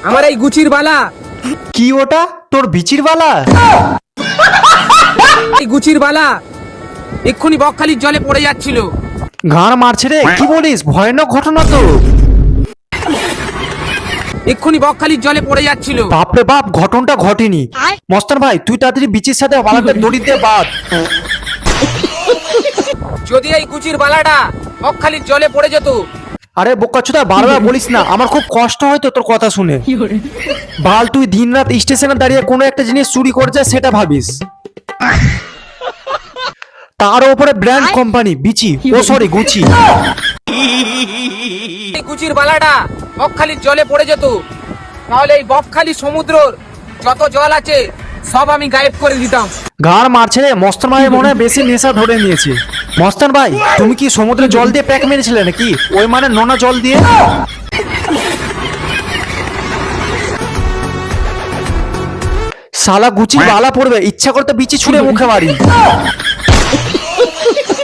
আমার এই গুচির বালা। কি ওটা তোর বিচির বালা? এই গুচির বালা এক্ষুনি বকখালির জলে পড়ে যাচ্ছিল। গান মারছে রে, কি বলিস? ভয়ানক ঘটনা তো। এক্ষুনি বকখালির জলে পড়ে যাচ্ছিল। বাপরে বাপ, ঘটনাটা ঘটেনি। মস্তান ভাই তুই তাড়াতাড়ি বিচির সাথে বালাটা দড়ি দিয়ে বাঁধ। যদি এই গুচির বালাটা বকখালির জলে পড়ে যেত। আরে বোকাচোদা, বারবার বলিস না, আমার খুব কষ্ট হয় তো তোর কথা শুনে। বাল, তুই দিনরাত স্টেশনে দাঁড়িয়ে কোনো একটা জিনিস চুরি করে যায় সেটা ভাবিস, তার উপরে ব্র্যান্ড কোম্পানি বিচি, ও সরি গুচি। এই গুচির বালাটা বকখালির জলে পড়ে যেত, তাহলে এই বকখালি সমুদ্রর যত জল আছে সব আমি গায়েব করে দিতাম। গান মারছে রে, মস্তান ভাই মনে হয় বেশি নেশা ধরে নিয়েছে। মস্তান ভাই তুমি কি সমুদ্রে জল দিয়ে প্যাক মেরেছিলে নাকি? ওই মানে নোনা জল দিয়ে? শালা গুচি বালা পড়বে, ইচ্ছা করতে বিচি ছুঁড়ে মুখে মারি।